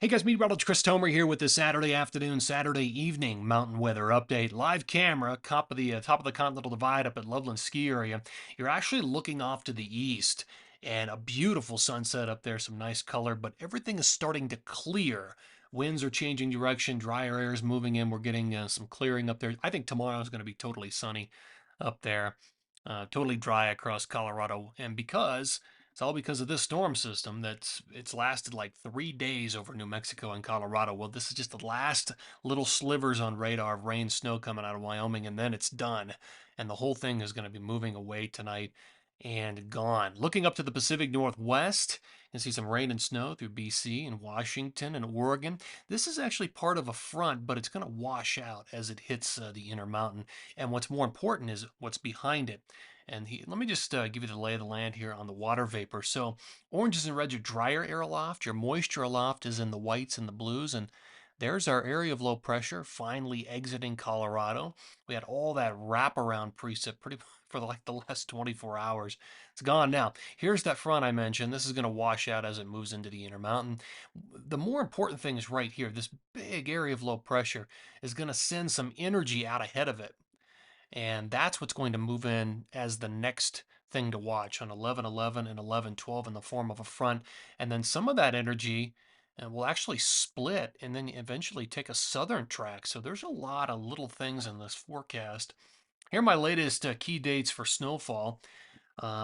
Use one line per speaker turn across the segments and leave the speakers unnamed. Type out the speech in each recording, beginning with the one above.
Hey guys, Meteorologist Chris Tomer here with the Saturday afternoon, Saturday evening mountain weather update. Live camera, top of the Continental Divide up at Loveland Ski Area. You're actually looking off to the east, and a beautiful sunset up there, some nice color, but everything is starting to clear. Winds are changing direction, drier air is moving in. We're getting some clearing up there. I think tomorrow is going to be totally sunny up there, totally dry across Colorado, and it's all because of this storm system it's lasted like 3 days over New Mexico and Colorado. Well, this is just the last little slivers on radar of rain, snow coming out of Wyoming, and then it's done. And the whole thing is going to be moving away tonight and gone. Looking up to the Pacific Northwest, you can see some rain and snow through BC and Washington and Oregon. This is actually part of a front, but it's going to wash out as it hits the Intermountain. And what's more important is what's behind it. Let me just give you the lay of the land here on the water vapor. So oranges and reds are drier air aloft. Your moisture aloft is in the whites and the blues. And there's our area of low pressure finally exiting Colorado. We had all that wraparound precip pretty for like the last 24 hours. It's gone now. Here's that front I mentioned. This is going to wash out as it moves into the Intermountain. The more important thing is right here. This big area of low pressure is going to send some energy out ahead of it. And that's what's going to move in as the next thing to watch on 11/11 and 11/12 in the form of a front. And then some of that energy will actually split and then eventually take a southern track. So there's a lot of little things in this forecast. Here are my latest key dates for snowfall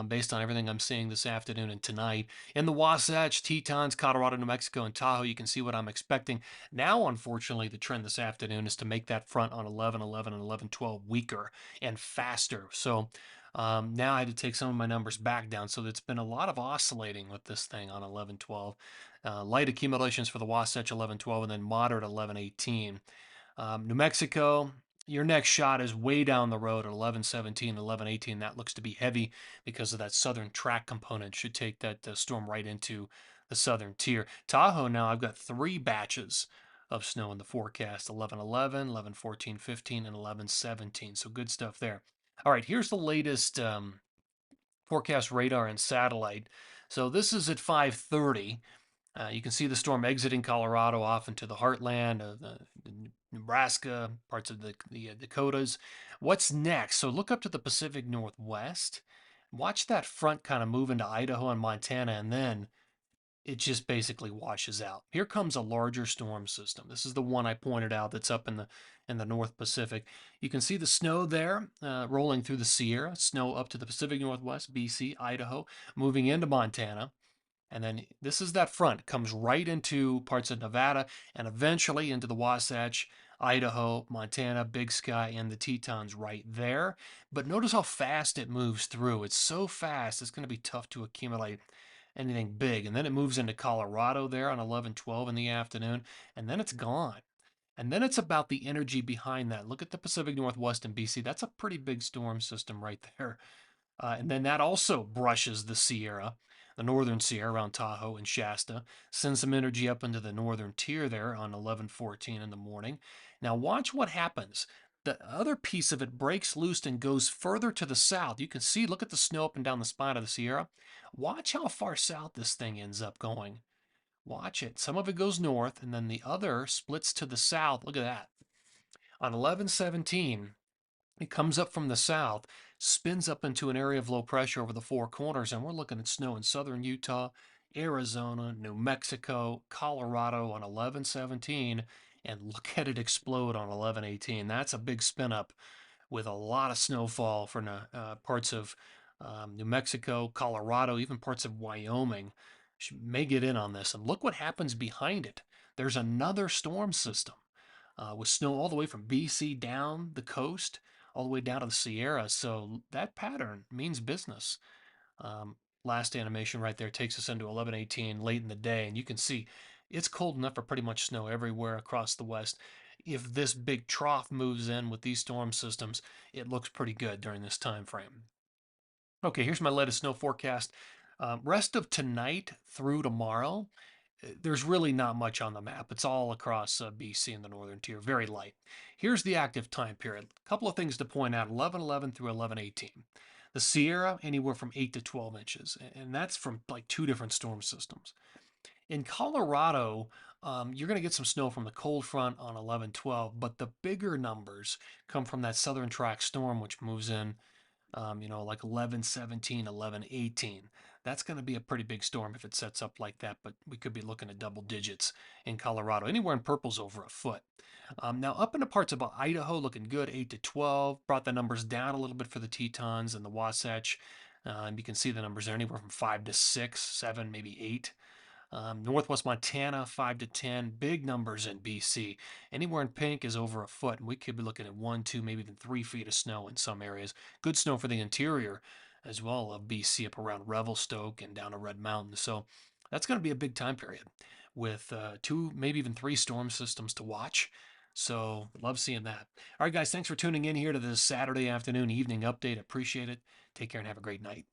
based on everything I'm seeing this afternoon and tonight. In the Wasatch, Tetons, Colorado, New Mexico, and Tahoe, you can see what I'm expecting. Now, unfortunately, the trend this afternoon is to make that front on 11/11 and 11/12 weaker and faster. So now I had to take some of my numbers back down. So it's been a lot of oscillating with this thing on 11/12. Light accumulations for the Wasatch 11/12 and then moderate 11/18. New Mexico, your next shot is way down the road at 11/17, 11/18. That looks to be heavy because of that southern track component. Should take that storm right into the southern tier. Tahoe, now I've got three batches of snow in the forecast: 11/11, 11/14, 15, and 11/17. So good stuff there. All right, here's the latest forecast radar and satellite. So this is at 5:30. You can see the storm exiting Colorado off into the heartland of the Nebraska, parts of the Dakotas. What's next? So look up to the Pacific Northwest. Watch that front kind of move into Idaho and Montana, and then it just basically washes out. Here comes a larger storm system. This is the one I pointed out that's up in the North Pacific. You can see the snow there rolling through the Sierra, snow up to the Pacific Northwest, BC, Idaho, moving into Montana. And then this is that front, comes right into parts of Nevada and eventually into the Wasatch, Idaho, Montana, Big Sky, and the Tetons right there. But notice how fast it moves through. It's so fast, it's going to be tough to accumulate anything big. And then it moves into Colorado there on 11/12 in the afternoon, and then it's gone. And then it's about the energy behind that. Look at the Pacific Northwest and BC. That's a pretty big storm system right there. And then that also brushes the Sierra, the northern Sierra around Tahoe and Shasta, sends some energy up into the northern tier there on 11/14 in the morning. Now watch what happens. The other piece of it breaks loose and goes further to the south. You can see, look at the snow up and down the spine of the Sierra. Watch how far south this thing ends up going. Watch it. Some of it goes north, and then the other splits to the south. Look at that. On 11/17, it comes up from the south, spins up into an area of low pressure over the four corners, and we're looking at snow in southern Utah, Arizona, New Mexico, Colorado on 11/17, and look at it explode on 11/18. That's a big spin up with a lot of snowfall for parts of New Mexico, Colorado, even parts of Wyoming. May get in on this. And look what happens behind it. There's another storm system with snow all the way from BC down the coast, all the way down to the Sierra. So that pattern means business. Last animation right there takes us into 11/18 late in the day, and you can see it's cold enough for pretty much snow everywhere across the west. If this big trough moves in with these storm systems, it looks pretty good during this time frame. Okay, here's my latest snow forecast. Rest of tonight through tomorrow, there's really not much on the map. It's all across BC and the northern tier, very light. Here's the active time period. A couple of things to point out: 11/11 through 11/18. The Sierra, anywhere from 8 to 12 inches, and that's from like two different storm systems. In Colorado, you're going to get some snow from the cold front on 11/12, but the bigger numbers come from that southern track storm, which moves in like 11/17, 11/18. That's going to be a pretty big storm if it sets up like that, but we could be looking at double digits in Colorado. Anywhere in purple's over a foot. Now, up into parts of Idaho, looking good, 8 to 12. Brought the numbers down a little bit for the Tetons and the Wasatch. And you can see the numbers there anywhere from 5 to 6, 7, maybe 8. Northwest Montana, 5 to 10. Big numbers in BC. Anywhere in pink is over a foot, and we could be looking at 1, 2, maybe even 3 feet of snow in some areas. Good snow for the interior as well of BC up around Revelstoke and down to Red Mountain. So that's going to be a big time period with two, maybe even three storm systems to watch. So love seeing that. All right, guys, thanks for tuning in here to this Saturday afternoon, evening update. Appreciate it. Take care and have a great night.